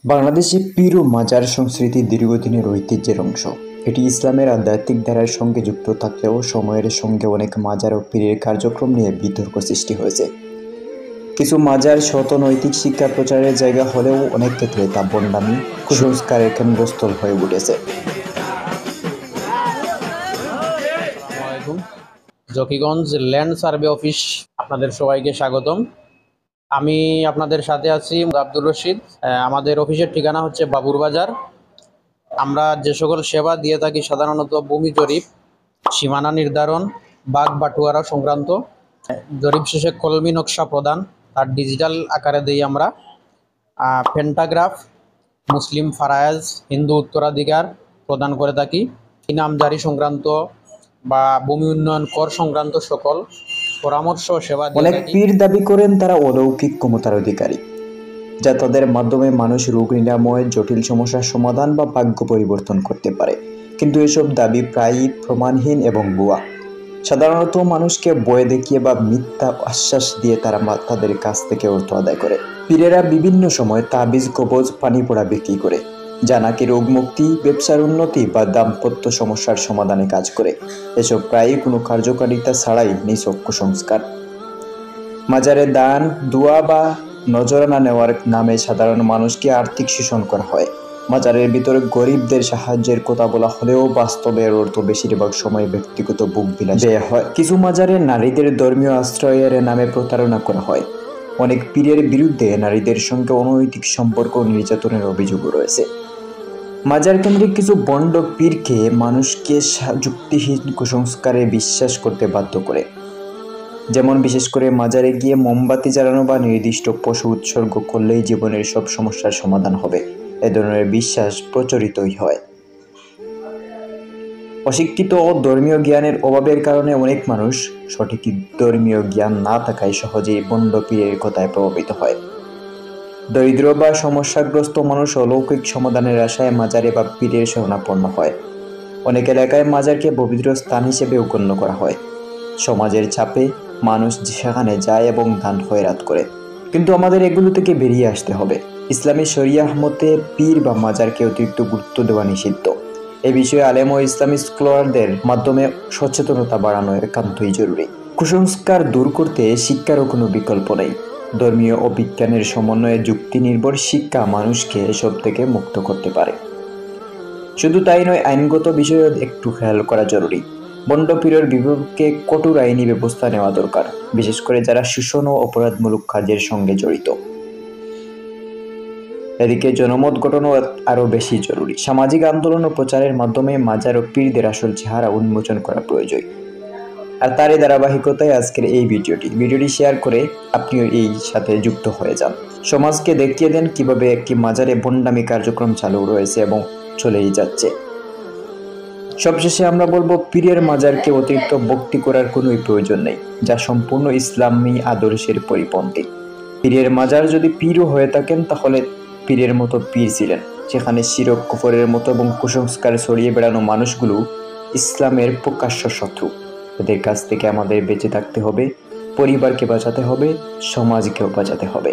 বাংলাদেশে পীর ও মাজার সংস্কৃতি দীর্ঘদিনের ঐতিহ্যের অংশ। এটি ইসলামের আধ্যাত্মিক ধারার সঙ্গে যুক্ত থাকলেও সময়ের সঙ্গে অনেক মাজার ও পীরের কার্যক্রম নিয়ে বিতর্ক সৃষ্টি হয়েছে। কিছু মাজার শত নৈতিক শিক্ষা প্রচারের জায়গা হলেও অনেক ক্ষেত্রে তা ভণ্ডামি, কুসংস্কারের কেন্দ্রস্থল হয়ে উঠেছে। জকিগঞ্জ ল্যান্ড সার্ভে অফিস, আপনাদের সবাইকে স্বাগতম। আমি আপনাদের সাথে আছি আব্দুর রশিদ। আমাদের অফিসের ঠিকানা হচ্ছে বাবুর বাজার। আমরা যে সকল সেবা দিয়ে থাকি সাধারণত ভূমি জরিপ, সীমানা নির্ধারণ, বাগ বাটুয়ারা সংক্রান্ত, জরিপ শেষে কলমি নকশা প্রদান, তার ডিজিটাল আকারে দিই আমরা। পেন্টাগ্রাফ, মুসলিম ফারায়াজ, হিন্দু উত্তরাধিকার প্রদান করে থাকি। ইনামজারি সংক্রান্ত বা ভূমি উন্নয়ন কর সংক্রান্ত সকল পরামর্শ সেবা দিয়ে অনেক থাকি। পীর দাবি করেন তারা অলৌকিক ক্ষমতার অধিকারী, যা তাদের মাধ্যমে মানুষ রোগ নিরাময়, জটিল সমস্যার সমাধান বা ভাগ্য পরিবর্তন করতে পারে। কিন্তু এসব দাবি প্রায়ই প্রমাণহীন এবং ভুয়া। সাধারণত মানুষকে ভয় দেখিয়ে বা মিথ্যা আশ্বাস দিয়ে তারা তাদের কাছ থেকে অর্থ আদায় করে। পীরেরা বিভিন্ন সময় তাবিজ, কবজ, পানি পোড়া বিক্রি করে, যা নাকি রোগ মুক্তি, ব্যবসার উন্নতি বা দাম্পত্য সমস্যার সমাধানে কাজ করে। এসব প্রায়ই কোনো কার্যকারিতা ছাড়াই নিছক কুসংস্কার। মাজারে দান, দোয়া বা নজরানা নেওয়ার নামে সাধারণ মানুষকে আর্থিক শোষণ করা হয়। মাজারের ভিতরে গরিবদের সাহায্যের কথা বলা হলেও বাস্তবে এর অর্থ বেশিরভাগ সময় ব্যক্তিগত বুক বিলাস দেয়া হয়। কিছু মাজারে নারীদের ধর্মীয় আশ্রয়ের নামে প্রতারণা করা হয়। অনেক পীরের বিরুদ্ধে নারীদের সঙ্গে অনৈতিক সম্পর্ক ও নির্যাতনের অভিযোগও রয়েছে। মাজার কেন্দ্রিক কিছু ভণ্ড পীরকে মানুষকে যুক্তিহীন কুসংস্কারে বিশ্বাস করতে বাধ্য করে। যেমন বিশেষ করে মাজারে গিয়ে মোমবাতি জ্বালানো বা নির্দিষ্ট পশু উৎসর্গ করলেই জীবনের সব সমস্যার সমাধান হবে, এ ধরনের বিশ্বাস প্রচলিতই হয়। অশিক্ষিত ও ধর্মীয় জ্ঞানের অভাবের কারণে অনেক মানুষ সঠিক ধর্মীয় জ্ঞান না থাকায় সহজেই ভণ্ড পীরের কথায় প্রভাবিত হয়। দরিদ্র বা সমস্যাগ্রস্ত মানুষ অলৌকিক সমাধানের আশায় মাজারে বা পীরের শরণাপন্ন হয়। অনেক এলাকায় মাজারকে পবিত্র স্থান হিসেবেও গণ্য করা হয়। সমাজের চাপে মানুষ সেখানে যায় এবং দান খয়রাত করে। কিন্তু আমাদের এগুলো থেকে বেরিয়ে আসতে হবে। ইসলামী শরিয়াহ মতে পীর বা মাজারকে অতিরিক্ত গুরুত্ব দেওয়া নিষিদ্ধ। এ বিষয়ে আলেম ও ইসলামী স্কলারদের মাধ্যমে সচেতনতা বাড়ানো একান্তই জরুরি। কুসংস্কার দূর করতে শিক্ষারও কোনো বিকল্প নেই। ধর্মীয় ও বিজ্ঞানের সমন্বয়ে যুক্তি নির্ভর শিক্ষা মানুষকে এসব থেকে মুক্ত করতে পারে। শুধু তাই নয়, আইনগত বিষয়েও একটু খেয়াল করা জরুরি। ভণ্ড পীরের বিপক্ষে কঠোর আইনি ব্যবস্থা নেওয়া দরকার, বিশেষ করে যারা শোষণ ও অপরাধমূলক কাজের সঙ্গে জড়িত। এদিকে জনমত গঠনও আরও বেশি জরুরি। সামাজিক আন্দোলন ও প্রচারের মাধ্যমে মাজার ও পীরদের আসল চেহারা উন্মোচন করা প্রয়োজন। আর তারই ধারাবাহিকতায় আজকের এই ভিডিওটি শেয়ার করে আপনিও এই সাথে যুক্ত হয়ে যান। সমাজকে দেখিয়ে দেন কিভাবে একটি মাজারে ভণ্ডামি কার্যক্রম চালু রয়েছে এবং চলেই যাচ্ছে। সবশেষে আমরা বলবো, পীরের মাজারকে অতিরিক্ত ভক্তি করার কোনোই প্রয়োজন নেই, যা সম্পূর্ণ ইসলামী আদর্শের পরিপন্থী। পীরের মাজার যদি পীরও হয়ে থাকেন, তাহলে পীরের মতো পীর ছিলেন, যেখানে শিরক, কুফরের মতো এবং কুসংস্কার ছড়িয়ে বেড়ানো মানুষগুলো ইসলামের প্রকাশ্য শত্রু। এদের কাছ থেকে আমাদের বেঁচে থাকতে হবে, পরিবারকে বাঁচাতে হবে, সমাজকেও বাঁচাতে হবে।